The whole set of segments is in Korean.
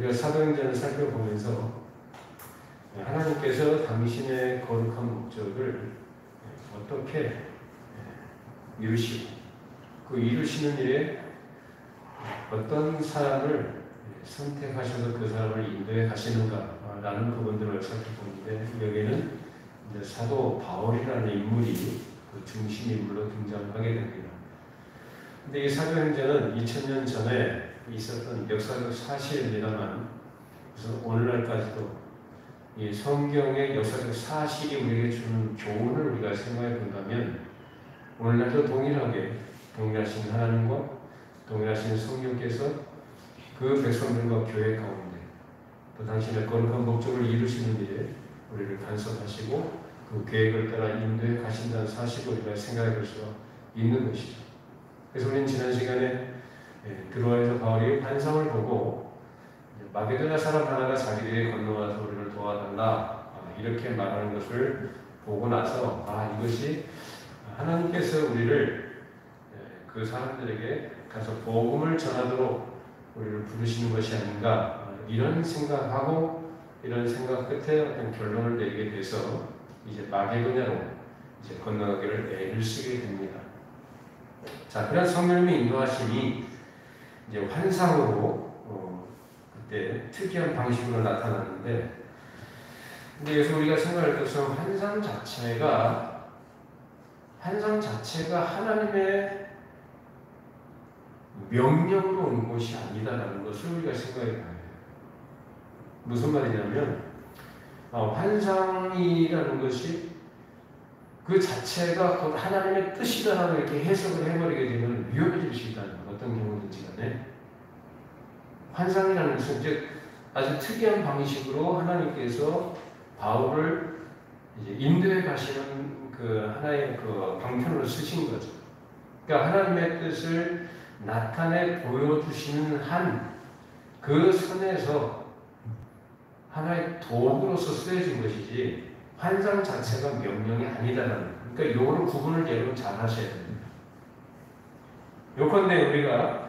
우리가 사도행전을 살펴보면서 하나님께서 당신의 거룩한 목적을 어떻게 이루시고 그 이루시는 일에 어떤 사람을 선택하셔서 그 사람을 인도해 가시는가라는 부분들을 살펴보는데, 여기에는 이제 사도 바울이라는 인물이 그 중심 인물로 등장하게 됩니다. 근데 이 사도행전은 2000년 전에 있었던 역사적 사실입니다만, 그래서 오늘날까지도 이 성경의 역사적 사실이 우리에게 주는 교훈을 우리가 생각해 본다면, 오늘날도 동일하신 하나님과 동일하신 성령께서 그 백성들과 교회 가운데 또 당신의 거룩한 목적을 이루시는 일에 우리를 간섭하시고 그 계획을 따라 인도해 가신다는 사실을 우리가 생각해 볼 수가 있는 것이죠. 그래서 우리는 지난 시간에 드로아에서 바울이 환상을 보고 마게도냐 사람 하나가 자기들이 건너와서 우리를 도와달라 이렇게 말하는 것을 보고 나서 이것이 하나님께서 우리를 그 사람들에게 가서 복음을 전하도록 우리를 부르시는 것이 아닌가, 이런 생각하고 이런 생각 끝에 어떤 결론을 내리게 돼서 이제 마게도냐로 이제 건너가기를 애를 쓰게 됩니다. 자, 그런 성령님의 인도하심이 이제 환상으로 그때 특이한 방식으로 나타났는데, 근데 여기서 우리가 생각할 것은 환상 자체가 하나님의 명령으로 온 것이 아니다라는 것을 우리가 생각해 봐야 돼요. 무슨 말이냐면, 환상이라는 것이 그 자체가 곧 하나님의 뜻이다라고 이렇게 해석을 해버리게 되면 위험해질 수 있다는 거예요. 어떤 경우든지 간에. 환상이라는 것은 즉 아주 특이한 방식으로 하나님께서 바울을 이제 인도해 가시는 그 하나의 그 방편으로 쓰신 거죠. 그러니까 하나님의 뜻을 나타내 보여주시는 한 그 선에서 하나의 도구로서 쓰여진 것이지 환상 자체가 명령이 아니다라는 거예요. 그러니까 요거는 구분을 여러분 잘 하셔야 됩니다. 요컨대 우리가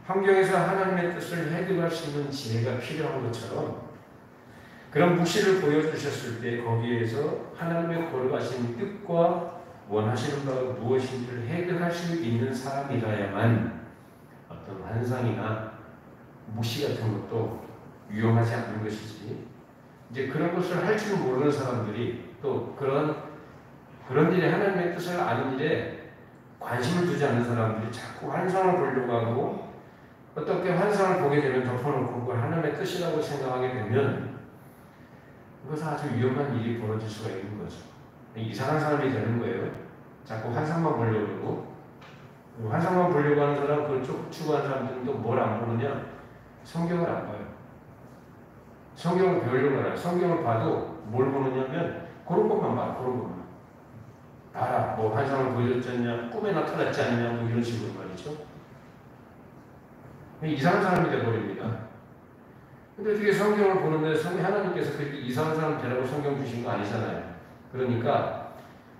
환경에서 하나님의 뜻을 해결할 수 있는 지혜가 필요한 것처럼, 그런 묵시를 보여주셨을 때 거기에서 하나님의 거룩하신 뜻과 원하시는 바가 무엇인지를 해결할 수 있는 사람이라야만 어떤 환상이나 묵시 같은 것도 유용하지 않는 것이지, 이제 그런 것을 할 줄 모르는 사람들이 또 그런 일에 하나님의 뜻을 아는 일에 관심을 두지 않는 사람들이 자꾸 환상을 보려고 하고, 어떻게 환상을 보게 되면 덮어놓고 그걸 하나님의 뜻이라고 생각하게 되면 그것은 아주 위험한 일이 벌어질 수가 있는 거죠. 이상한 사람이 되는 거예요. 자꾸 환상만 보려고 그러고, 환상만 보려고 하는 사람, 그걸 추구하는 사람들은 또 뭘 안 보느냐? 성경을 안 봐요. 성경을 배우려고 하라. 성경을 봐도 뭘 보느냐면 그런 것만 봐. 그런 것만 봐라. 뭐 환상을 보여줬지 않냐, 꿈에 나타났지 않냐, 뭐 이런 식으로 말이죠. 이상한 사람이 되어버립니다. 근데 어떻게 성경을 보는데 하나님께서 그렇게 이상한 사람 되라고 성경 주신 거 아니잖아요. 그러니까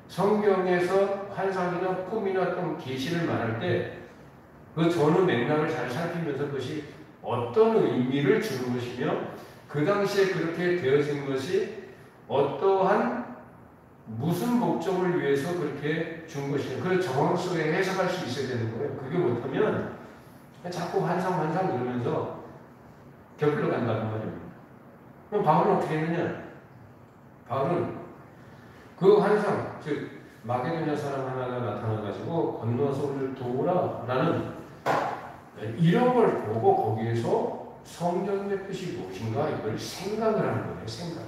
성경에서 환상이나 꿈이나 어떤 계시를 말할 때 그 전후 맥락을 잘 살피면서 그것이 어떤 의미를 주는 것이며 그 당시에 그렇게 되어진 것이 어떠한 무슨 목적을 위해서 그렇게 준 것이냐, 그걸 정확하게 해석할 수 있어야 되는 거예요. 그게 못하면 자꾸 환상 이러면서 곁들여 간다는 말입니다. 그럼 바울은 어떻게 했느냐? 바울은 그 환상, 즉 마게도냐 사람 하나가 나타나가지고 건너서 우리를 도우라라는 이런 걸 보고 거기에서 성경의 뜻이 무엇인가 이걸 생각을 하는 거예요. 생각.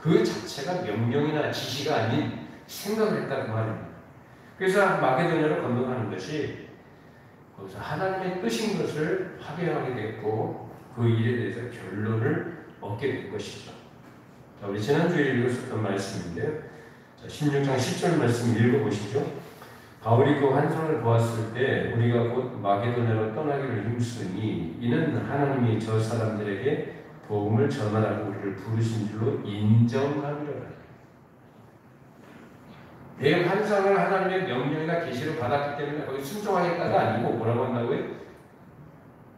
그 자체가 명령이나 지시가 아닌 생각을 했다 그 말입니다. 그래서 마게도냐를 건너가는 것이 거기서 하나님의 뜻인 것을 확인하게 됐고 그 일에 대해서 결론을 얻게 된 것이죠. 자, 우리 지난주에 읽었었던 말씀인데요. 자, 16장 10절 말씀 읽어보시죠. 바울이 그 환상을 보았을 때 우리가 곧 마게도냐로 떠나기를 힘쓰니 이는 하나님이 저 사람들에게 복음을 전하라고 우리를 부르신 줄로 인정함이로라. 내 환상을 하나님의 명령이나 계시로 받았기 때문에 거기 순종하겠다가 아니고 뭐라고 한다고요?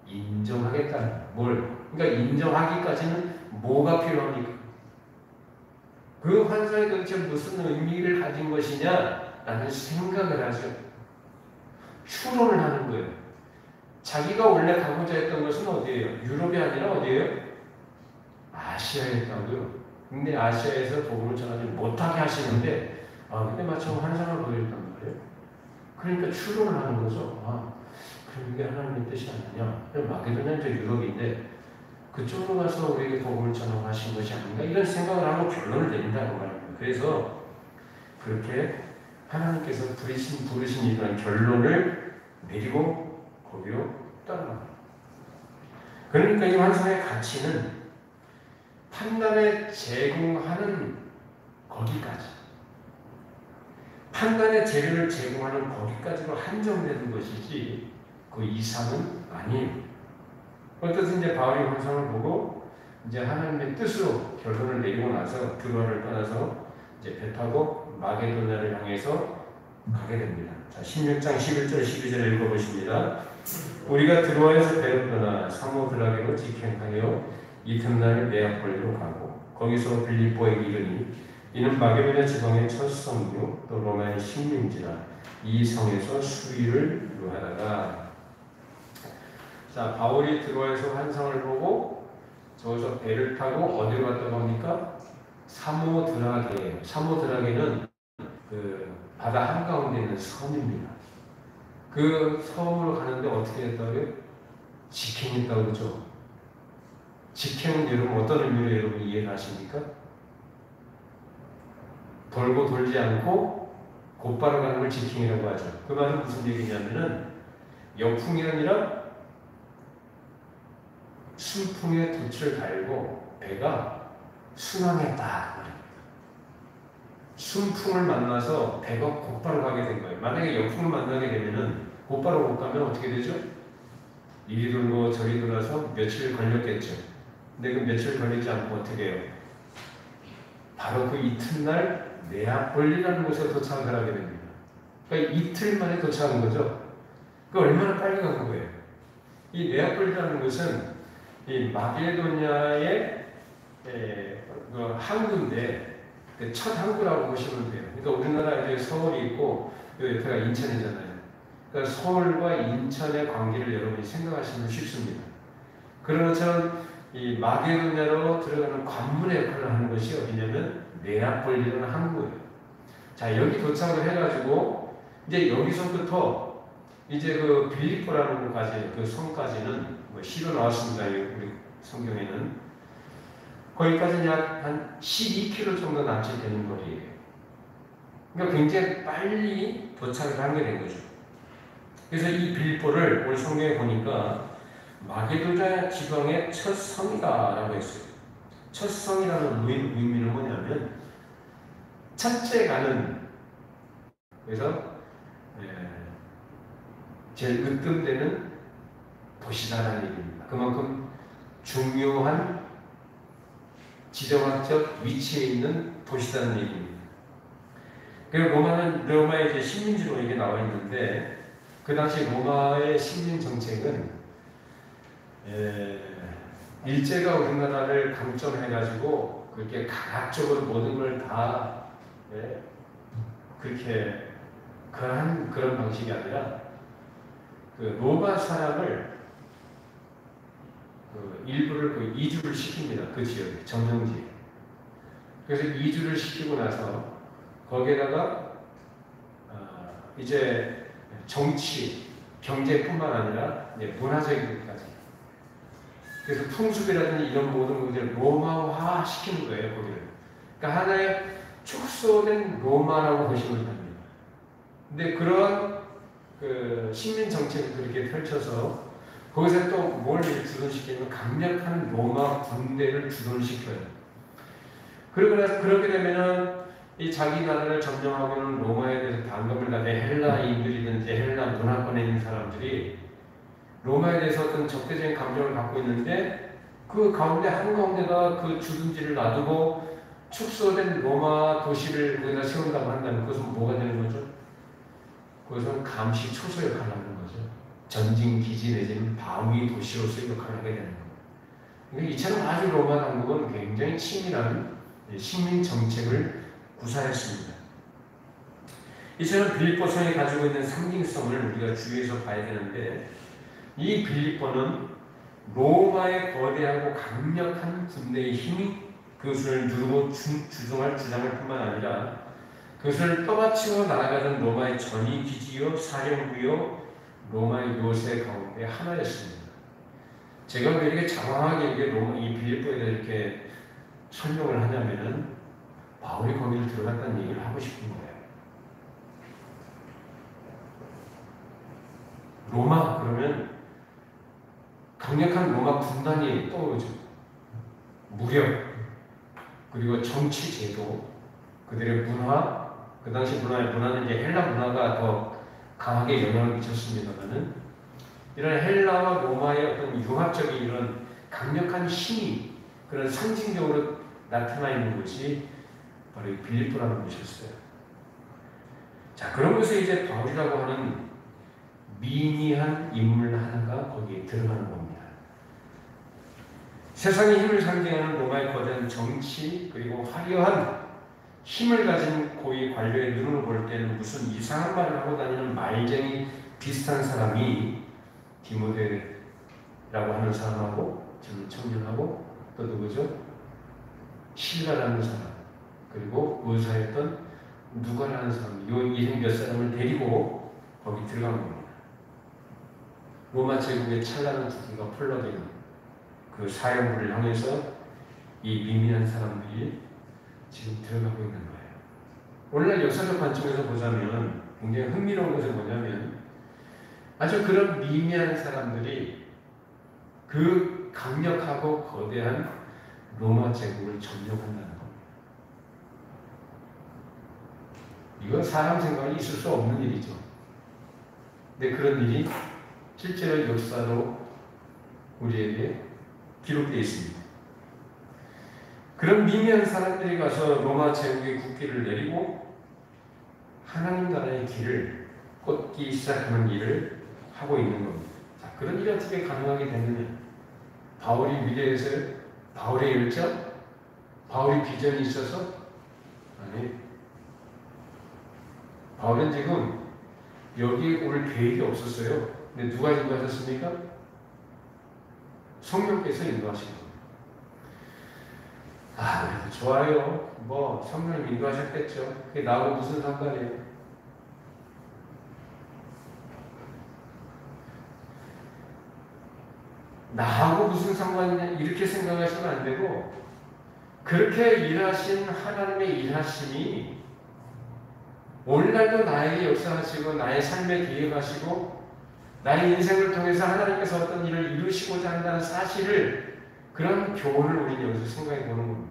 인정하겠다. 뭘? 그러니까 인정하기까지는 뭐가 필요합니까? 그 환상이 도대체 무슨 의미를 가진 것이냐? 라는 생각을 하죠. 추론을 하는 거예요. 자기가 원래 가고자 했던 것은 어디예요? 유럽이 아니라 어디예요? 아시아에 있다고요. 근데 아시아에서 복음을 전하지 못하게 하시는데, 근데 마침 환상을 보여줬단 말이에요. 그러니까 추론을 하는 거죠. 그럼 이게 하나님의 뜻이 아니냐? 마게도냐는 저 유럽인데, 그쪽으로 가서 우리에게 복음을 전하신 것이 아닌가? 이런 생각을 하고 결론을 내린다는 말입니다. 그래서 그렇게 하나님께서 부르신 이런 결론을 내리고 거기로 떠납니다. 그러니까 이 환상의 가치는 판단에 제공하는 거기까지, 판단의 재료를 제공하는 거기까지로 한정되는 것이지 그 이상은 아니에요. 어떠든 이제 바울이 환상을 보고 이제 하나님의 뜻으로 결론을 내리고 나서 드로아를 떠나서 이제 배 타고 마게도냐를 향해서 가게 됩니다. 자, 16장 11절 12절 읽어보십니다. 우리가 드로아에서 배를 떠나 사모드라게로 직행하여 이튿날 네아폴리로 가고 거기서 빌립보에 이르니 이는 마게도냐 지방의 첫 성이요 또 로마의 식민지라 이 성에서 수위를 유하다가. 자, 바울이 드로아에서 환상을 보고 저기서 배를 타고 어디로 갔다고 합니까? 사모드라게예요. 사모드라게는 그 바다 한가운데 있는 섬입니다. 그 섬으로 가는데 어떻게 했다고요? 직행했다고 그러죠. 직행은 여러분 어떤 의미로 여러분 이해를 하십니까? 돌고 돌지 않고 곧바로 가는 걸 직행이라고 하죠. 그 말은 무슨 얘기냐면은 역풍이 아니라 순풍에 돛을 달고 배가 순항했다. 순풍을 만나서 배가 곧바로 가게 된 거예요. 만약에 역풍을 만나게 되면은 곧바로 못 가면 어떻게 되죠? 이리 돌고 저리 돌아서 며칠 걸렸겠죠. 근데 그 며칠 걸리지 않고 어떻게 해요? 바로 그 이튿날 네아폴리라는 곳에 도착을 하게 됩니다. 그러니까 이틀 만에 도착한 거죠. 그 얼마나 빨리 간 거예요. 이 네아폴리라는 곳은 이 마게도냐의 항구인데 첫 항구라고 보시면 돼요. 그러니까 우리나라 이제 서울이 있고 옆에가 인천이잖아요. 그러니까 서울과 인천의 관계를 여러분이 생각하시면 쉽습니다. 그런 것처럼 이 마게도냐로 들어가는 관문의 역할을 하는 것이 어디냐면 네아폴리라는 항구예요. 자, 여기 도착을 해가지고 이제 여기서부터 이제 그 빌립보라는 곳까지 그 성까지는 뭐 시로 나왔습니다. 우리 성경에는 거기까지는 약 한 12km 정도 남짓 되는 거리예요. 그러니까 굉장히 빨리 도착을 하게 된 거죠. 그래서 이 빌립보를 우리 성경에 보니까 마게도냐 지방의 첫 성이다라고 했어요. 첫 성이라는 의미는 뭐냐면 첫째 가는, 그래서 제일 으뜸되는 도시다라는 얘기입니다. 그만큼 중요한 지정학적 위치에 있는 도시다는 얘기입니다. 그리고 로마의 이제 식민지로 이게 나와 있는데 그 당시 로마의 식민 정책은 일제가 우리나라를 강점해가지고 그렇게 강압적으로 모든 걸 다 그렇게 그런 방식이 아니라 그 로마 사람을 일부를 그 이주를 시킵니다. 그 지역에, 점령지에. 그래서 이주를 시키고 나서 거기에다가 이제 정치, 경제뿐만 아니라 문화적인 것까지. 그래서 풍습이라든지 이런 모든 것들을 로마화 시키는 거예요, 거기를. 그러니까 하나의 축소된 로마라고 보시면 됩니다. 근데 그런 그 식민 정책을 그렇게 펼쳐서 거기서 또 뭘 주둔시키면 강력한 로마 군대를 주둔시켜요. 그렇게 되면은 이 자기 나라를 점령하고는 로마에 대해서 반감을 가진 헬라인들이든지 헬라 문화권에 있는 사람들이 로마에 대해서 어떤 적대적인 감정을 갖고 있는데 그 가운데 한가운데가 그 주둔지를 놔두고 축소된 로마 도시를 거기다 세운다고 한다면 그것은 뭐가 되는 거죠? 그것은 감시 초소 역할을 하는 거죠. 전진 기지 내지는 방위 도시로서의 역할을 하게 되는 겁니다. 그러니까 이처럼 아주 로마 당국은 굉장히 치밀한 식민 정책을 구사했습니다. 이처럼 빌립보성이 가지고 있는 상징성을 우리가 주의해서 봐야 되는데, 이 빌립보는 로마의 거대하고 강력한 군대의 힘이 그것을 누르고 주장할 뿐만 아니라 그것을 떠받치고 날아가던 로마의 전위 기지요 사령부요 로마의 요새 가운데 하나였습니다. 제가 왜 이렇게 장황하게 이 빌립보에 대해 이렇게 설명을 하냐면은 바울이 거기를 들어갔다는 얘기를 하고 싶은 거예요. 로마 그러면 강력한 로마 군단이 떠오르죠. 무력, 그리고 정치 제도, 그들의 문화, 그 당시 문화는 이제 헬라 문화가 더 강하게 영향을 미쳤습니다만은 이런 헬라와 로마의 어떤 융합적인 이런 강력한 힘이 그런 상징적으로 나타나 있는 곳이 바로 이 빌립보라는 곳이었어요. 자, 그러면서 이제 바울이라고 하는 미미한 인물 하나가 거기에 들어가는 겁니다. 세상의 힘을 상징하는 로마의 거대한 정치 그리고 화려한 힘을 가진 고위 관료의 눈으로 볼 때는 무슨 이상한 말을 하고 다니는 말쟁이 비슷한 사람이 디모데라고 하는 사람하고 젊은 청년하고 또 누구죠? 실가라는 사람 그리고 의사였던 누가라는 사람 이 이름 몇 사람을 데리고 거기 들어간 겁니다. 로마 제국의 찬란한 국기가 펄럭이는 그 사령부를 향해서 이 미미한 사람들이 지금 들어가고 있는 거예요. 오늘날 역사적 관점에서 보자면 굉장히 흥미로운 것은 뭐냐면 아주 그런 미미한 사람들이 그 강력하고 거대한 로마 제국을 점령한다는 겁니다. 이건 사람 생각이 있을 수 없는 일이죠. 근데 그런 일이 실제로 역사로 우리에게 기록되어 있습니다. 그런 미미한 사람들이 가서 로마 제국의 국기를 내리고 하나님 나라의 길을 꽂기 시작하는 일을 하고 있는 겁니다. 자, 그런 일이 어떻게 가능하게 됐느냐? 바울이 위대해서요? 바울의 열정? 바울의 비전이 있어서? 아니, 바울은 지금 여기에 올 계획이 없었어요. 근데 누가 인도하셨습니까? 성령께서 인도하신 겁니다. 아, 좋아요. 뭐 성령님 인도하셨겠죠. 그게 나하고 무슨 상관이에요? 나하고 무슨 상관이냐 이렇게 생각하시면 안 되고 그렇게 일하신 하나님의 일하심이 오늘날도 나에게 역사하시고 나의 삶에 개입하시고 나의 인생을 통해서 하나님께서 어떤 일을 이루시고자 한다는 사실을 그런 교훈을 우리는 여기서 생각해 보는 겁니다.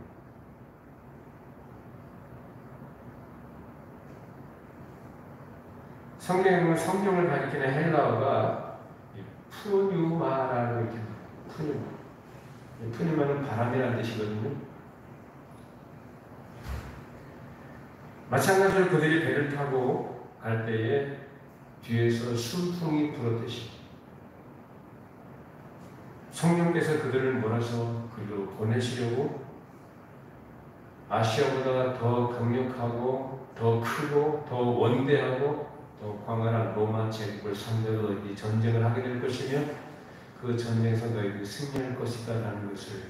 성경을 가리키는 헬라어가 푸뉴마라고 이렇게 푸뉴마. 푸뉴마는 바람이라는 뜻이거든요. 마찬가지로 그들이 배를 타고 갈 때에 뒤에서 순풍이 불었듯이 성령께서 그들을 몰아서 그리로 보내시려고 아시아보다 더 강력하고 더 크고 더 원대하고 더 광활한 로마 제국을 상대로 너희들이 전쟁을 하게 될 것이며 그 전쟁에서 너희들이 승리할 것이다 라는 것을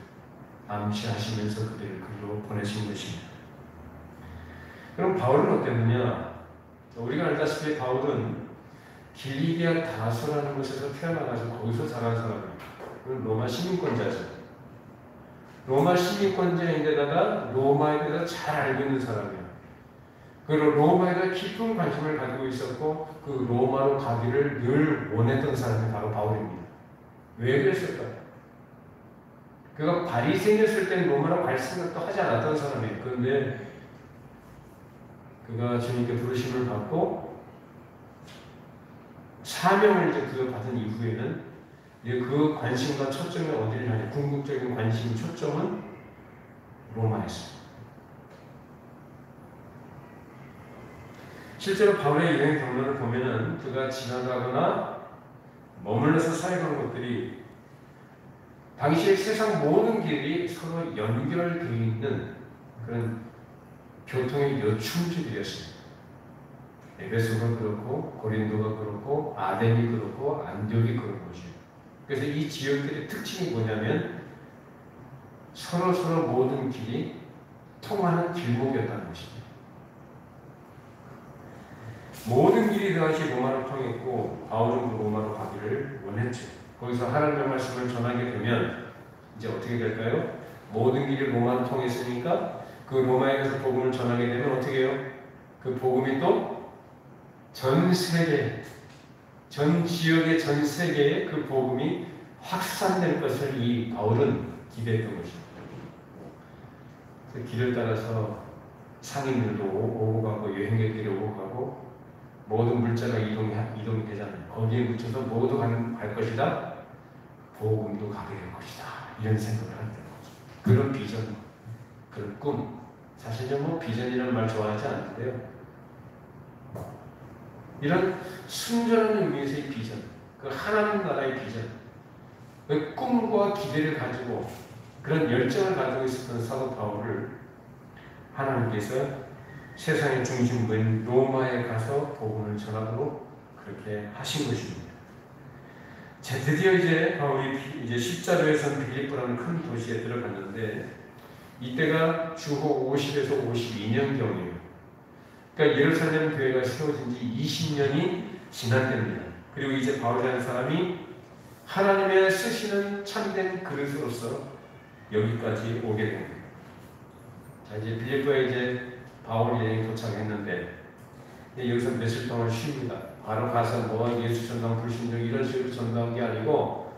암시하시면서 그들을 그리로 보내신 것입니다. 그럼 바울은 어땠느냐? 우리가 알다시피 바울은 길리기아 다소라는 곳에서 태어나가지고 거기서 자란 사람입니다. 로마 시민권자죠. 로마 시민권자인데다가 로마에 대해서 잘 알고 있는 사람이에요. 그리고 로마에 대해 깊은 관심을 가지고 있었고 그 로마로 가기를 늘 원했던 사람이 바로 바울입니다. 왜 그랬을까요? 그가 바리새인이었을 때는 로마로 갈 생각도 하지 않았던 사람이에요. 그런데 그가 주님께 부르심을 받고 사명을 이제 그가 받은 이후에는 이제 그 관심과 초점이 어디를 하냐? 궁극적인 관심 초점은 로마였습니다. 실제로 바울의 여행 경로를 보면은 그가 지나가거나 머물러서 사역한 것들이 당시에 세상 모든 길이 서로 연결되어 있는 그런 교통의 요충지들이었습니다. 에베소가 그렇고 고린도가 그렇고 아덴이 그렇고 안디옥이 그런 곳이에요. 그래서 이 지역들의 특징이 뭐냐면 서로 모든 길이 통하는 길목이었다는 것입니다. 모든 길이 그 당시 로마로 통했고 바울은 그 로마로 가기를 원했죠. 거기서 하나님의 말씀을 전하게 되면 이제 어떻게 될까요? 모든 길이 로마로 통했으니까 그 로마에 가서 복음을 전하게 되면 어떻게 해요? 그 복음이 또 전 세계, 전 지역의 전 세계에 그 복음이 확산될 것을 이 바울은 기대했던 것입니다. 그 길을 따라서 상인들도 오고 가고 여행객들이 오고 가고 모든 물자가 이동이 되잖아요. 거기에 묻혀서 모두 갈 것이다. 복음도 가게 될 것이다. 이런 생각을 한다는 거죠. 그런 비전, 그런 꿈. 사실 저는 비전이라는 말 좋아하지 않는데요. 이런 순전한 의미에서의 비전, 그 하나님 나라의 비전, 그 꿈과 기대를 가지고 그런 열정을 가지고 있었던 사도 바울을 하나님께서 세상의 중심부인 로마에 가서 복음을 전하도록 그렇게 하신 것입니다. 자, 드디어 이제 바울이 이제 십자로에선 빌립보라는 큰 도시에 들어갔는데 이때가 주후 50에서 52년경이에요. 그러니까 예루살렘 교회가 세워진 지 20년이 지난 때입니다. 그리고 이제 바울이라는 사람이 하나님의 쓰시는 참된 그릇으로서 여기까지 오게 됩니다. 자, 이제 빌립보에 이제 바울 여행이 도착했는데 여기서 며칠 동안 쉽니다. 바로 가서 뭐 예수 전당 불신종 이런 식으로 전도한 게 아니고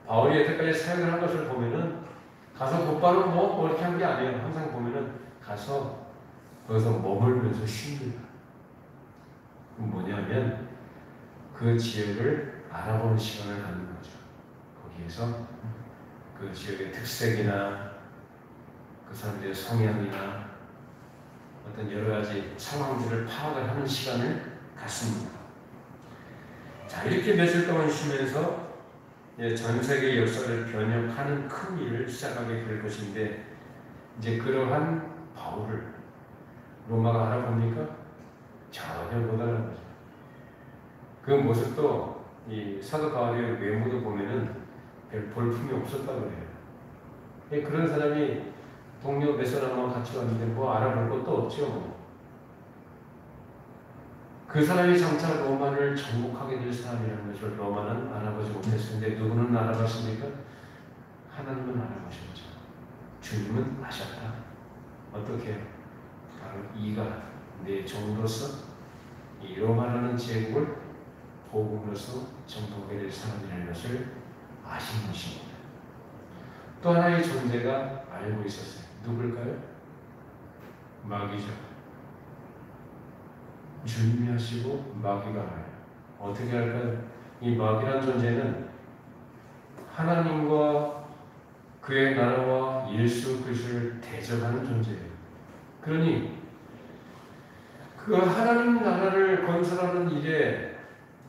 바울이 여태까지 사역을 한 것을 보면은 가서 곧바로 뭐 이렇게 한 게 아니에요. 항상 보면은 가서 거기서 머물면서 쉽니다. 뭐냐면 그 지역을 알아보는 시간을 갖는 거죠. 거기에서 그 지역의 특색이나 그 사람들의 성향이나 어떤 여러 가지 상황들을 파악을 하는 시간을 갖습니다. 자, 이렇게 며칠 동안 쉬면서 전 세계 역사를 변혁하는 큰 일을 시작하게 될 것인데 이제 그러한 바울을 로마가 알아봅니까? 전혀 못 알아보죠. 그 모습도 이 사도 바울의 외모도 보면은 별 볼품이 없었다고 해요. 그런 사람이 동료 몇 사람만 같이 왔는데 뭐 알아볼 것도 없죠. 그 사람이 장차 로마를 정복하게 될 사람이라는 것을 로마는 알아보지 못했는데 누구는 알아봤습니까? 하나님은 알아보셨죠. 주님은 아셨다. 어떻게? 바로 이가 내 종으로서 이 로마라는 제국을 복음으로서 정복하게 될 사람이라는 것을 아신 것입니다. 또 하나의 존재가 알고 있었어요. 누굴까요? 마귀죠. 준비하시고 마귀가 알아요. 어떻게 할까요? 이 마귀란 존재는 하나님과 그의 나라와 예수 그리스도를 대적하는 존재예요. 그러니 그 하나님 나라를 건설하는 일에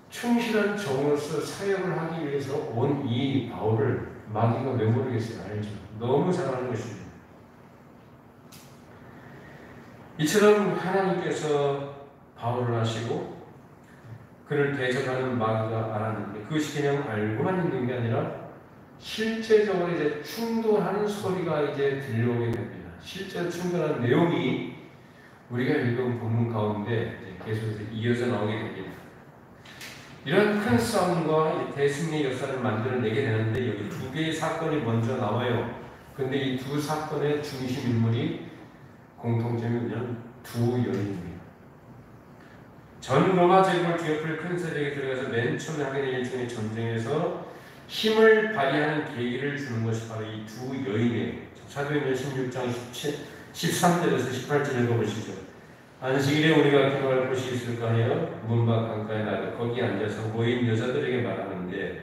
충실한 종으로서 사역을 하기 위해서 온 이 바울을 마귀가 왜 모르겠어요? 알죠. 너무 잘 아는 것입니다. 이처럼 하나님께서 바울을 하시고 그를 대적하는 마귀가 알았는데 그것이 그냥 알고만 있는 게 아니라 실제적으로 이제 충돌하는 소리가 이제 들려오게 됩니다. 실제로 충돌하는 내용이 우리가 읽은 본문 가운데 계속해서 이어져 나오게 됩니다. 이런 큰 싸움과 대승리의 역사를 만들어내게 되는데 여기 두 개의 사건이 먼저 나와요. 근데 이 두 사건의 중심 인물이 공통점이 그냥 두 여인입니다. 전 로마 제국을 뒤엎을 큰 세력에 들어가서 맨 처음에 하게 된 일종의 전쟁에서 힘을 발휘하는 계기를 주는 것이 바로 이 두 여인이에요. 사도행전 16장 13절에서 18절 읽어보시죠. 안식일에 우리가 기도할 곳이 있을까 하여 문 밖 강가에 나가 거기 앉아서 모인 여자들에게 말하는데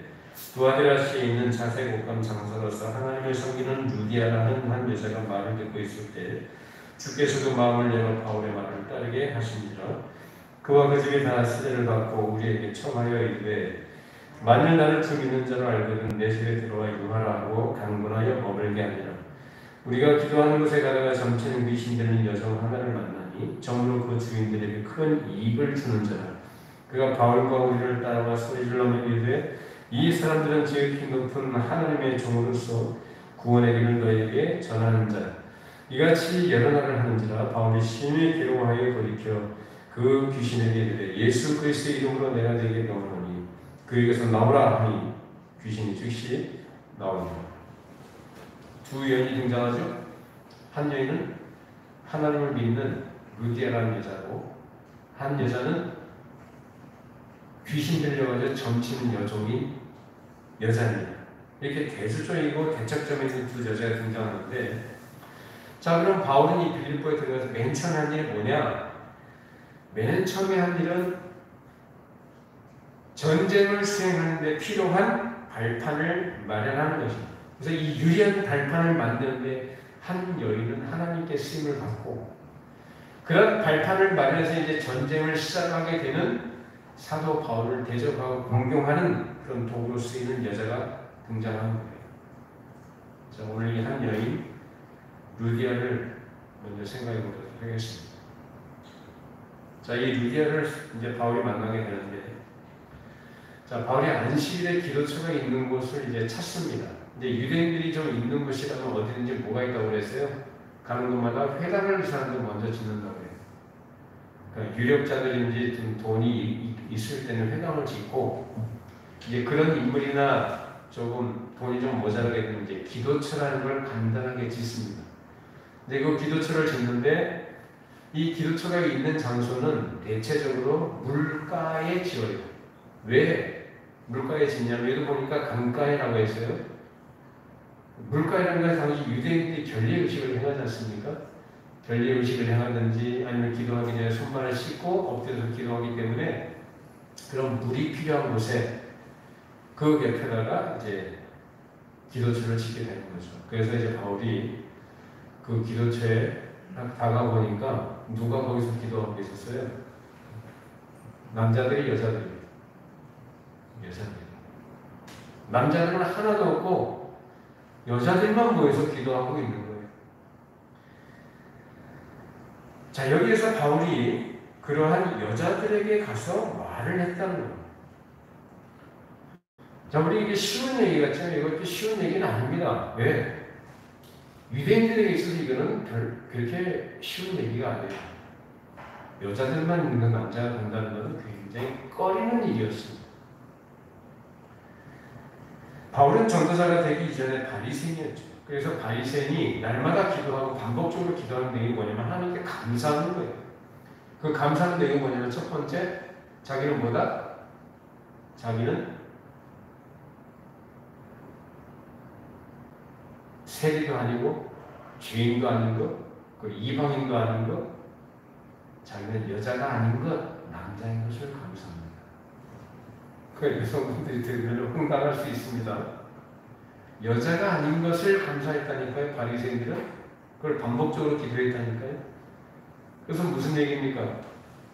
두아디라시에 있는 자색 옷감 장사로서 하나님을 섬기는 루디아라는 한 여자가 말을 듣고 있을 때 주께서도 마음을 열어 바울의 말을 따르게 하시니라. 그와 그 집이 다 세례를 받고 우리에게 청하여 이르되 만일 나를 주 믿는 자로 알거든 내 집에 들어와 유하라 하고 강권하여 머물게 하리라. 우리가 기도하는 곳에 가다가 점치는 귀신 들린 여성 하나를 만나니 정으로 그 주인들에게 큰 이익을 주는 자라. 그가 바울과 우리를 따라와 소리질러 이르되 이 사람들은 지극히 높은 하나님의 종으로서 구원의 길을 너희에게 전하는 자라. 이같이 여러 날을 하는지라. 바울이 심히 괴로워하여 돌이켜 그 귀신에게 이르되 예수 그리스도의 이름으로 내가 네게 명하노니 그에게서 나오라 하니 귀신이 즉시 나오니라. 두 여인이 등장하죠. 한 여인은 하나님을 믿는 루디아라는 여자고, 한 여자는 귀신 들려가지고 점치는 여종인 여자입니다. 이렇게 대수적이고 대척점에 있는 두 여자가 등장하는데, 자, 그럼 바울은 이 빌립보에 들어가서 맨 처음에 한 일이 뭐냐? 맨 처음에 한 일은 전쟁을 수행하는 데 필요한 발판을 마련하는 것입니다. 그래서 이 유리한 발판을 만드는데 한 여인은 하나님께 쓰임을 받고, 그런 발판을 마련해서 이제 전쟁을 시작하게 되는 사도 바울을 대접하고 공경하는 그런 도구로 쓰이는 여자가 등장하는 거예요. 자, 오늘 이 한 여인 루디아를 먼저 생각해 보도록 하겠습니다. 자, 이 루디아를 이제 바울이 만나게 되는데, 자, 바울이 안식일에 기도처가 있는 곳을 이제 찾습니다. 이제 유대인들이 좀 있는 곳이라면 어디든지 뭐가 있다고 그랬어요? 가는 곳마다 회당을 이 사람들 먼저 짓는다고 해요. 그러니까 유력자들인지 좀 돈이 있을 때는 회당을 짓고, 이제 그런 인물이나 조금 돈이 좀 모자라게 되면 이제 기도처라는 걸 간단하게 짓습니다. 근데 그 기도처를 짓는데 이 기도처가 있는 장소는 대체적으로 물가에 지어요. 왜 물가에 짓냐면, 여기 보니까 강가에라고 했어요. 물가에라는 건 당시 유대인들이 결례 의식을 행하지 않습니까? 결례 의식을 행하든지 아니면 기도하기 전에 손발을 씻고 엎드려서 기도하기 때문에 그런 물이 필요한 곳에 그 옆에다가 이제 기도처를 짓게 되는 거죠. 그래서 이제 바울이 그 기도처에 다가보니까 누가 거기서 기도하고 있었어요? 남자들이, 여자들이. 남자들은 하나도 없고 여자들만 모여서 기도하고 있는 거예요. 자, 여기에서 바울이 그러한 여자들에게 가서 말을 했다는 거예요. 자, 우리 이게 쉬운 얘기 같지만 이것도 쉬운 얘기는 아닙니다. 왜? 유대인들에게 있어서 이거는 그렇게 쉬운 얘기가 아니에요. 여자들만 있는 남자가 된다는 것은 굉장히 꺼리는 일이었습니다. 바울은 전도자가 되기 이전에 바리새인이었죠. 그래서 바리새인이 날마다 기도하고 반복적으로 기도하는 내용이 뭐냐면 하나님께 감사하는 거예요. 그 감사하는 내용이 뭐냐면 첫 번째, 자기는 뭐다? 자기는 세리도 아니고 죄인도 아닌 것, 그리고 이방인도 아닌 것, 자기는 여자가 아닌 것, 남자인 것을 감사합니다. 그 여성분들이 들으면 흥당할 수 있습니다. 여자가 아닌 것을 감사했다니까요. 바리새인들은 그걸 반복적으로 기도했다니까요. 그래서 무슨 얘기입니까?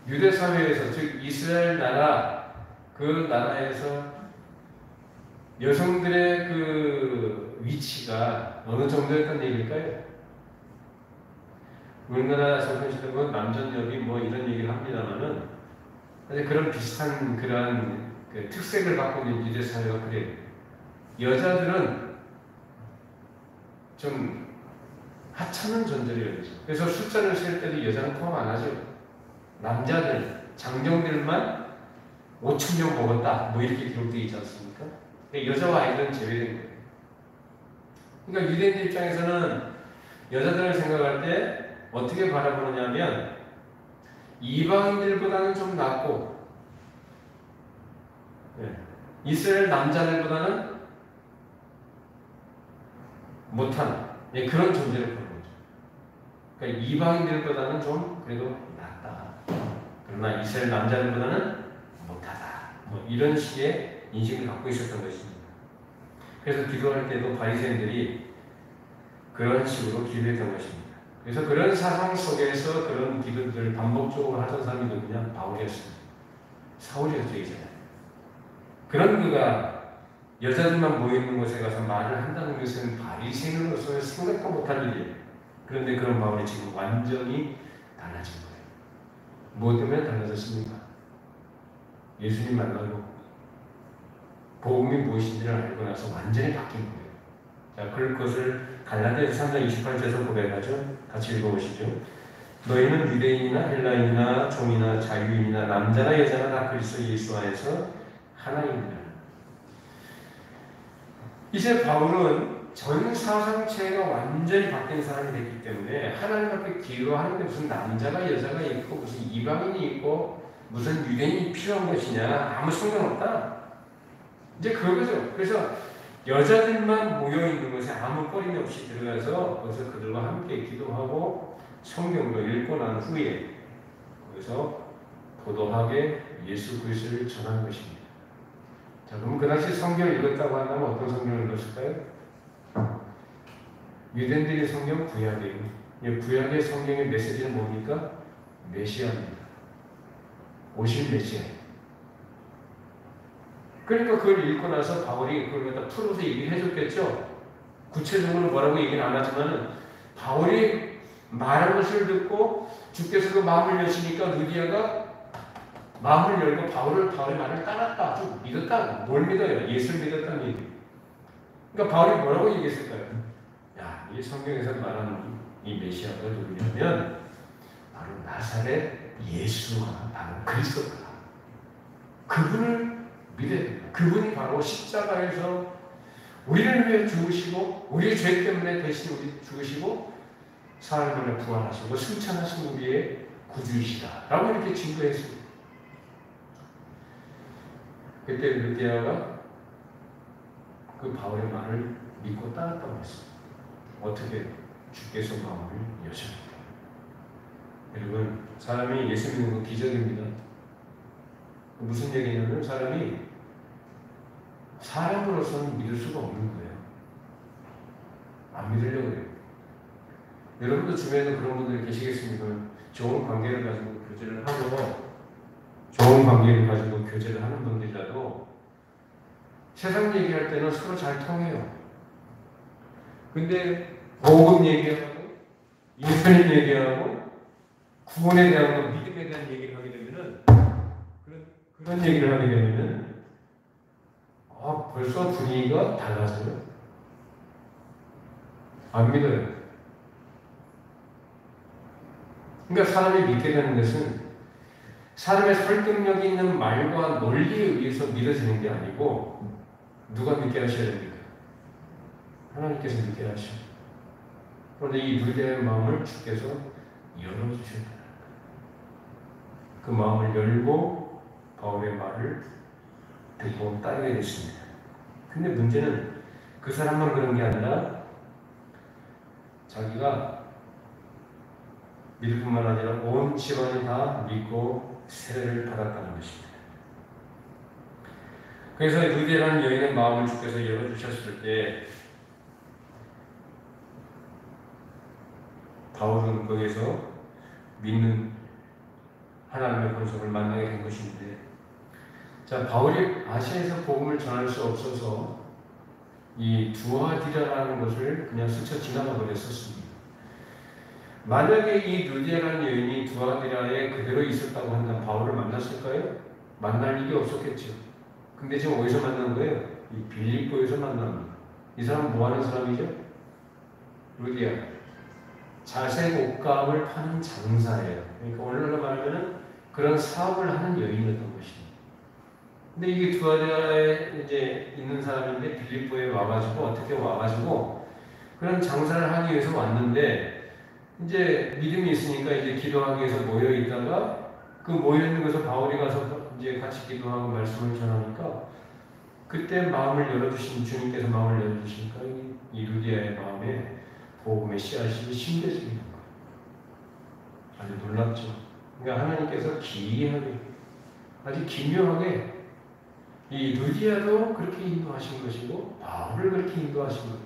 유대 사회에서, 즉 이스라엘 나라, 그 나라에서 여성들의 그 위치가 어느 정도였던 얘기일까요? 우리나라 조선시대는 남전여비 뭐 이런 얘기를 합니다만은 그런 비슷한 그러한 그 특색을 갖고 있는 유대 사회가 그래요. 여자들은 좀 하찮은 존재를. 그래서 숫자를 셀 때도 여자는 포함 안 하죠. 남자들, 장정들만 5,000명 먹었다, 뭐 이렇게 기록되어 있지 않습니까? 여자와 아이들은 제외된 거예요. 그러니까 유대인들 입장에서는 여자들을 생각할 때 어떻게 바라보느냐면 이방인들보다는 좀 낫고, 이스라엘 남자들보다는 못한 그런 존재를 보는 거죠. 그러니까 이방인들보다는 좀 그래도 낫다. 그러나 이스라엘 남자들보다는 못하다. 뭐 이런 식의 인식을 갖고 있었던 것입니다. 그래서 기도할 때도 바리새인들이 그런 식으로 기도했던 것입니다. 그래서 그런 사상 속에서 그런 기도들을 반복적으로 하던 사람이 누구냐? 바울이었습니다. 사울이었죠, 이제. 그런 그가 여자들만 모여있는 곳에 가서 말을 한다는 것은 바리새인으로서는 생각도 못할 일이에요. 그런데 그런 바울이 지금 완전히 달라진 거예요. 뭐 때문에 달라졌습니까? 예수님 만나고 복음이 무엇인지를 알고 나서 완전히 바뀐 거예요. 자, 그것을 갈라디아서 3장 28절에서 고백하죠. 같이 읽어보시죠. 너희는 유대인이나 헬라인이나 종이나 자유인이나 남자나 여자나 다 그리스도 예수 안에서 하나입니다. 이제 바울은 전 사상체가 완전히 바뀐 사람이 됐기 때문에 하나님 앞에 기도하는데 무슨 남자가 여자가 있고 무슨 이방인이 있고 무슨 유대인이 필요한 것이냐 아무 상관없다. 이제 그거죠. 그래서 여자들만 모여있는 곳에 아무 꺼림 없이 들어가서 거기서 그들과 함께 기도하고 성경도 읽고 난 후에 거기서 도도하게 예수 그리스도를 전한 것입니다. 자, 그럼 그 당시 성경을 읽었다고 한다면 어떤 성경을 읽었을까요? 유대인들의 성경 구약이에요. 구약의 성경의 메시지는 뭡니까? 메시아입니다. 오실 메시아예요. 그러니까 그걸 읽고 나서 바울이 그걸 갖다 풀어서 얘기를 해줬겠죠. 구체적으로 뭐라고 얘기는 안 하지만은 바울이 말하는 것을 듣고 주께서 그 마음을 여시니까 루디아가 마음을 열고 바울의 말을 따랐다. 좀 믿었다. 뭘 믿어요? 예수를 믿었다는 얘기. 그러니까 바울이 뭐라고 얘기했을까요? 야, 이 성경에서 말하는 이 메시아가 누구냐면 바로 나사렛 예수가 바로 그리스도다. 그분을 믿어야 됩니다. 그분이 바로 십자가에서 우리를 위해 죽으시고 우리의 죄 때문에 대신 우리 죽으시고 사흘 만에 부활하시고 승천하신 우리의 구주이시다 라고 이렇게 증거했습니다. 그때 루디아가 그 바울의 말을 믿고 따랐다고 했습니다. 어떻게? 주께서 마음을 여셨다. 여러분, 사람이 예수 믿는 건 기적입니다. 무슨 얘기냐면 사람이 사람으로서는 믿을 수가 없는 거예요. 안 믿으려고 해요. 여러분도 주변에 그런 분들이 계시겠습니까? 좋은 관계를 가지고 교제를 하고 좋은 관계를 가지고 교제를 하는 분들이라도 세상 얘기할 때는 서로 잘 통해요. 근데 복음 얘기하고 예수님 얘기하고 구원에 대한 믿음에 대한 얘기를 하게 되면은 그런 얘기를 하게 되면은 벌써 분위기가 달라져요. 안 믿어요. 그러니까 사람이 믿게 되는 것은 사람의 설득력이 있는 말과 논리에 의해서 믿어지는 게 아니고 누가 믿게 하셔야 됩니까? 하나님께서 믿게 하셔요. 그런데 이 루디아의 마음을 주께서 열어주셔야 돼요. 그 마음을 열고 바울의 말을 듣고 따르게 됐습니다. 근데 문제는 그 사람만 그런 게 아니라 자기가 믿을 뿐만 아니라 온 집안이 다 믿고 세례를 받았다는 것입니다. 그래서 루디아라는 여인의 마음을 주께서 열어주셨을 때 바울은 거기서 믿는 하나님의 권속을 만나게 된 것인데, 자, 바울이 아시아에서 복음을 전할 수 없어서 이 두아디라라는 것을 그냥 스쳐 지나가 버렸었습니다. 만약에 이 루디아라는 여인이 두아디라에 그대로 있었다고 한다면 바울을 만났을까요? 만날 일이 없었겠죠. 근데 지금 어디서 만난 거예요? 이 빌립보에서 만납니다. 이 사람은 뭐 하는 사람이죠? 루디아. 자색 옷감을 파는 장사예요. 그러니까 오늘날로 말하면 그런 사업을 하는 여인이었던 것입니다. 근데 이게 두아디라에 이제 있는 사람인데 빌립보에 와가지고 어떻게 와가지고 그런 장사를 하기 위해서 왔는데 이제 믿음이 있으니까 이제 기도하기 위해서 모여 있다가 그 모여 있는 곳에서 바울이 가서 이제 같이 기도하고 말씀을 전하니까 그때 마음을 열어주신 주님께서 마음을 열어주시니까 이 루디아의 마음에 복음의 씨앗이 심겨지는 거예요. 아주 놀랍죠. 그러니까 하나님께서 기이하게 아주 기묘하게 이 루디아도 그렇게 인도하신 것이고 바울을 그렇게 인도하신 거예요.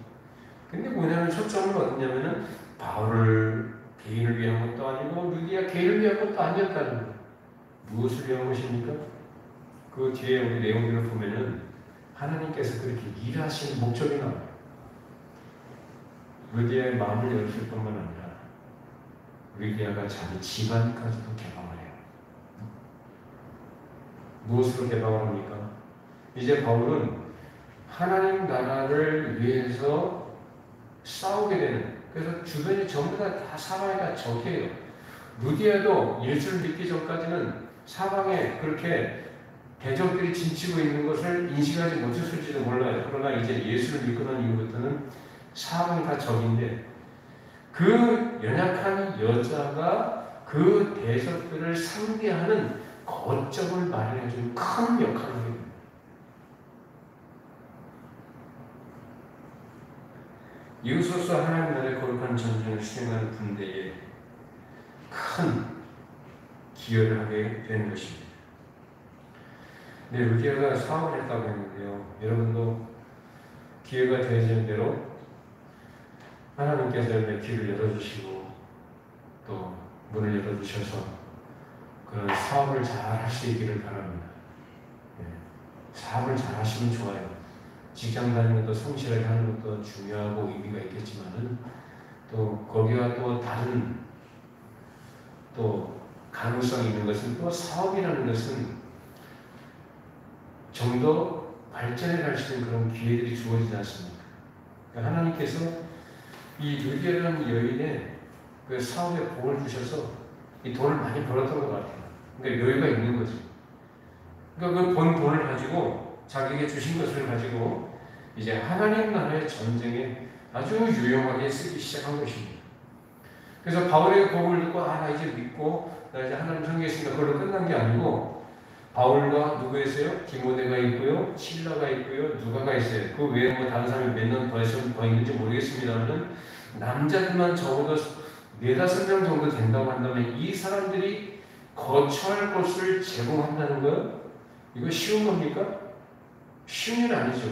근데 뭐냐면 초점은 어디냐면은 바울을 개인을 위한 것도 아니고 루디아 개인을 위한 것도 아니었다는 거예요. 무엇을 위한 것입니까? 그 뒤에 우리 내용들을 보면은 하나님께서 그렇게 일하시는 목적이 나와요. 루디아의 마음을 열었을 뿐만 아니라 루디아가 자기 집안까지도 개방을 해요. 무엇으로 개방을 합니까? 이제 바울은 하나님 나라를 위해서 싸우게 되는, 그래서 주변이 전부 다 사방에 다 적이에요. 루디아도 예수를 믿기 전까지는 사방에 그렇게 대적들이 진치고 있는 것을 인식하지 못했을지도 몰라요. 그러나 이제 예수를 믿고 난 이후부터는 사방이 다 적인데 그 연약한 여자가 그 대적들을 상대하는 거점을 마련해주는 큰 역할을 하게 됩니다. 이웃으로서 하나님 나라의 거룩한 전쟁을 수행하는 군대에 큰 기여를 하게 되는 것입니다. 네, 루디아가 사업을 했다고 했는데요. 여러분도 기회가 되어지는 대로 하나님께서 내 길을 열어주시고 또 문을 열어주셔서 그런 사업을 잘 할 수 있기를 바랍니다. 네, 사업을 잘 하시면 좋아요. 직장 다니는 것도 성실하게 하는 것도 중요하고 의미가 있겠지만은 또 거기와 또 다른 또 가능성이 있는 것은 또 사업이라는 것은 좀 더 발전해 갈 수 있는 그런 기회들이 주어지지 않습니까? 그러니까 하나님께서 이 루디아라는 여인의 그 사업에 복을 주셔서 이 돈을 많이 벌었던 것 같아요. 그러니까 여유가 있는 거죠. 그러니까 그 번 돈을 가지고 자기에게 주신 것을 가지고 이제 하나님 나라의 전쟁에 아주 유용하게 쓰기 시작한 것입니다. 그래서 바울의 복을 듣고 나 이제 믿고 나 이제 하나님 섬기겠습니다. 그걸로 끝난 게 아니고 바울과 누구 있어요? 디모데가 있고요, 실라가 있고요, 누가가 있어요. 그 외에 뭐 다른 사람이 몇 년 더 있는지 모르겠습니다만 남자들만 적어도 4-5명 정도 된다고 한다면 이 사람들이 거처할 곳을 제공한다는 거 이거 쉬운 겁니까? 쉬운 일 아니죠.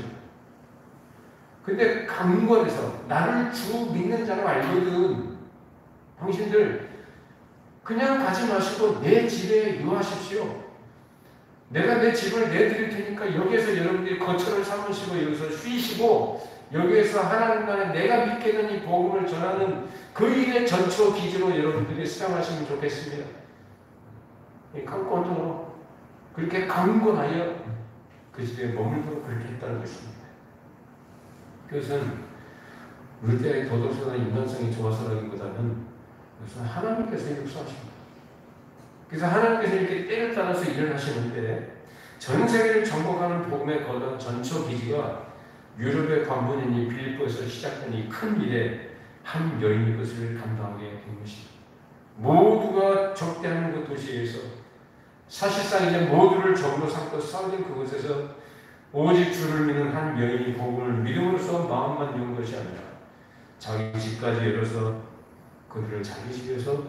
근데 강권에서 나를 주 믿는 자로 알거든. 당신들 그냥 가지 마시고 내 집에 유하십시오. 내가 내 집을 내드릴 테니까 여기에서 여러분들이 거처를 삼으시고 여기서 쉬시고 여기에서 하나님 나라에 내가 믿게 된 이 복음을 전하는 그 일의 전초 기지로 여러분들이 수장하시면 좋겠습니다. 강권으로 그렇게 강권하여 그 집에 머물도록 그렇게 했다는 것입니다. 그것은 루디아의 도덕성이나 인간성이 좋아서라기보다는 그것은 하나님께서 역사하십니다. 그래서 하나님께서 이렇게 때를 따라서 일을 하시는데 전 세계를 정복하는 복음의 거듭 전초 기지가 유럽의 관문인 빌립보에서 시작된 이 큰 일에 한 여인이 그것을 감당하게 된 것입니다. 모두가 적대하는 그 도시에서 사실상 이제 모두를 적으로 삼고 싸우는 그곳에서 오직 주를 믿는 한 여인이 복음을 믿음으로써 마음만 연 것이 아니라 자기 집까지 열어서 그들을 자기 집에서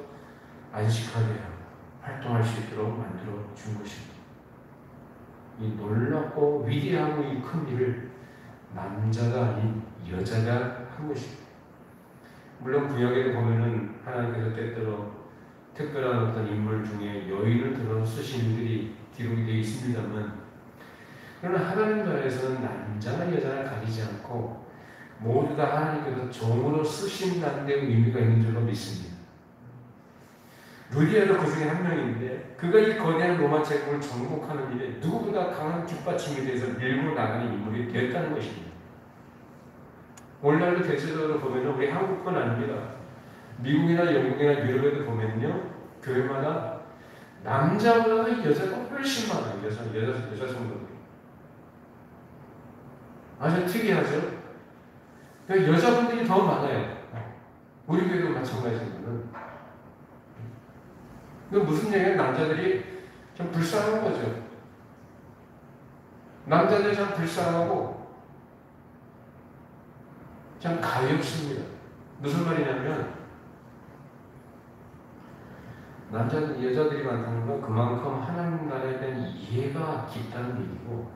안식하게 하고 활동할 수 있도록 만들어 준 것입니다. 이 놀랍고 위대하고 이 큰 일을 남자가 아닌 여자가 한 것입니다. 물론 구약에도 보면은 하나님께서 때때로 특별한 어떤 인물 중에 여인을 들어 쓰신 일들이 기록이 되어 있습니다만, 그러나 하나님 나라에서는 남자나 여자나 가리지 않고 모두 다 하나님께서 종으로 쓰신다는 데 의미가 있는 줄로 믿습니다. 루디아도 그 중에 한 명인데 그가 이 거대한 로마 제국을 정복하는 일에 누구보다 강한 뒷받침이 돼서 밀고 나가는 인물이 되었다는 것입니다. 오늘날도 대체적으로 보면 우리 한국뿐 아닙니다. 미국이나 영국이나 유럽에도 보면요, 교회마다 남자보다 여자가 훨씬 많아요. 여자 성도들이. 아주 특이하죠? 여자분들이 더 많아요. 우리 교회도 마찬가지입니다. 무슨 얘기예요? 남자들이 좀 불쌍한 거죠. 남자들이 참 불쌍하고 참 가엾습니다. 무슨 말이냐면 여자들이 많다는 건 그만큼 하나님 나라에 대한 이해가 깊다는 얘기고,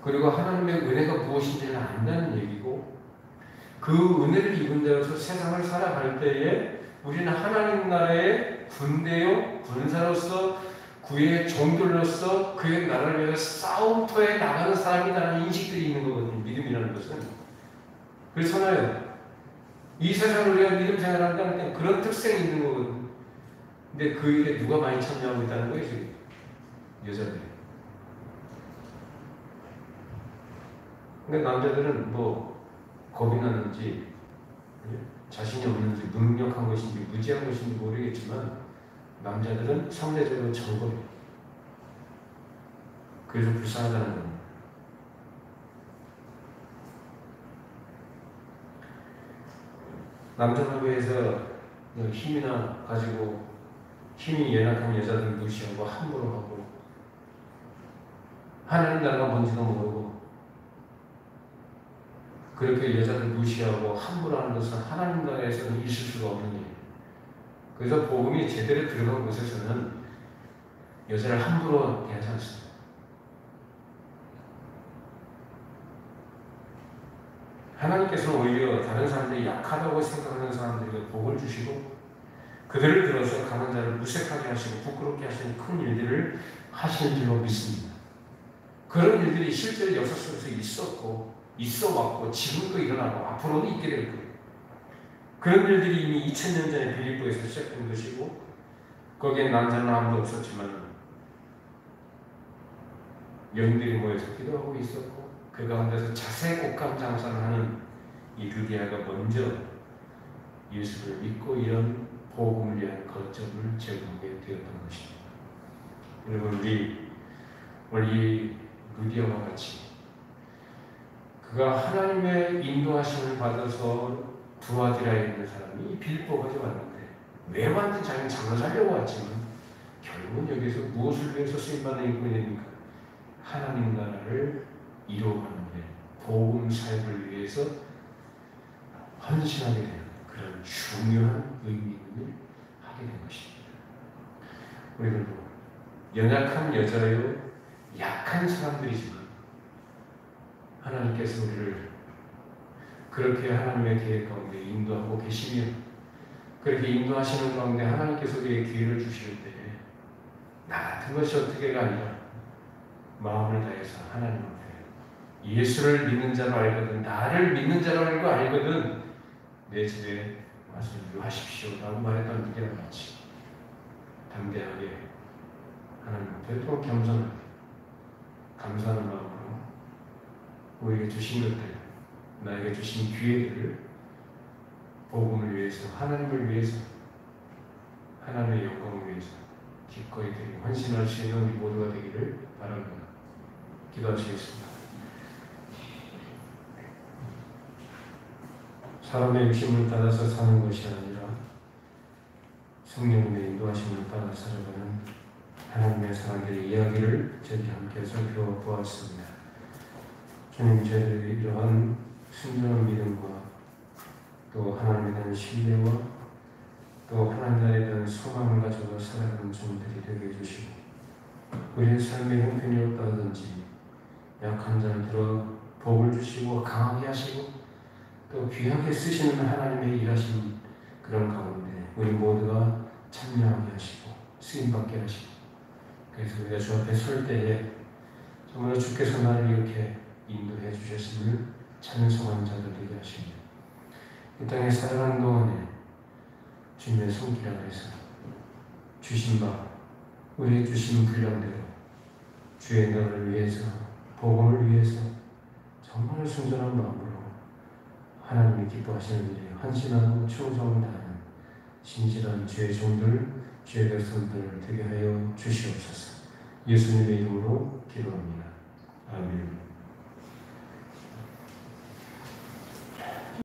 그리고 하나님의 은혜가 무엇인지를 안다는 얘기고, 그 은혜를 입은 자로서 세상을 살아갈 때에 우리는 하나님 나라의 군대요, 군사로서 그의 종들로서 그의 나라를 위해서 싸움터에 나가는 사람이라는 인식들이 있는 거거든요. 믿음이라는 것은. 그렇잖아요. 이 세상을 우리가 믿음 생활한다는 그런 특성이 있는 거거든요. 근데 그 일에 누가 많이 참여하고 있다는 거예요, 지금. 여자들이. 근데 남자들은 뭐 겁이 나는지 자신이 없는지 무능력한 것인지 무지한 것인지 모르겠지만 남자들은 상대적으로 정거해요. 그래서 불쌍하다는 겁니다. 남자를 위해서 힘이나 가지고 힘이 연약한 여자들 무시하고 함부로 하고 하나님 나라가 뭔지도 모르고 그렇게 여자들 무시하고 함부로 하는 것은 하나님 나라에서는 있을 수가 없는 일이에요. 그래서 복음이 제대로 들어간 곳에서는 여자를 함부로 대하지 않습니다. 하나님께서는 오히려 다른 사람들이 약하다고 생각하는 사람들에게 복을 주시고 그들을 들어서 강한 자를 무색하게 하시고 부끄럽게 하시는 큰 일들을 하시는 줄로 믿습니다. 그런 일들이 실제로 역사 속에서 있었고 있어왔고 지금도 일어나고 앞으로도 있게 될 거예요. 그런 일들이 이미 2000년 전에 빌립보에서 시작된 것이고 거기에 남자는 아무도 없었지만 영들이 모여서 기도하고 있었고 그 가운데서 자색 옷감 장사를 하는 이 루디아가 먼저 예수를 믿고 이런 복음을 위한 거점을 제공하게 되었던 것입니다. 여러분 오늘 이 루디아와 같이 그가 하나님의 인도하심을 받아서 두아디라에 있는 사람이 빌립보까지 왔는데 왜 왔는지 자기는 장사하려고 왔지만 결국은 여기서 무엇을 위해서 쓰임받는 인권입니까? 하나님 나라를 이루어가는데 복음 사역을 위해서 헌신하게 되는 그런 중요한 의미 있는 일을 하게 된 것입니다. 우리들도 연약한 여자요 약한 사람들이지만 하나님께서 우리를 그렇게 하나님의 계획 가운데 인도하고 계시며 그렇게 인도하시는 가운데 하나님께서 우리에게 기회를 주실 때 나 같은 것이 어떻게가 아니라 마음을 다해서 하나님 앞에 예수를 믿는 자로 알거든 나를 믿는 자로 알거든 내 집에 와서 유하십시오 라고 말했던 그때랑 같이 담대하게 하나님 앞에 또 겸손하게 감사하는 마음으로 우리에게 주신 것들 나에게 주신 기회들을 복음을 위해서 하나님을 위해서 하나님의 영광을 위해서 기꺼이 드리고 헌신할 수 있는 우리 모두가 되기를 바랍니다. 기도하시겠습니다. 사람의 욕심을 따라서 사는 것이 아니라 성령님의 인도하심을 따라 살아가는 하나님의 사람들의 이야기를 저희 함께 살펴보았습니다. 주님, 저희들이 이러한 순전한 믿음과 또 하나님에 대한 신뢰와 또 하나님에 대한 소망을 가지고 살아가는 종들이 되게 해주시고 우리의 삶의 형편이 어떠하든지 약한 자를 들어 복을 주시고 강하게 하시고 또 귀하게 쓰시는 하나님의 일하신 그런 가운데 우리 모두가 참여하게 하시고 쓰임받게 하시고 그래서 우리가 주 앞에 설 때에 정말 주께서 나를 이렇게 인도해 주셨음을 찬송하는 자들 되게 하시며 이 땅에 살아가는 동안에 주님의 손길 안에서 주신 바 우리의 주신 분량대로 주의 너를 위해서 복음을 위해서 정말 순전한 마음으로 하나님이 기뻐하시는 일에 헌신하고 충성을 다하는 신실한 주의 종들 주의 백성들 되게 하여 주시옵소서. 예수님의 이름으로 기도합니다. 아멘.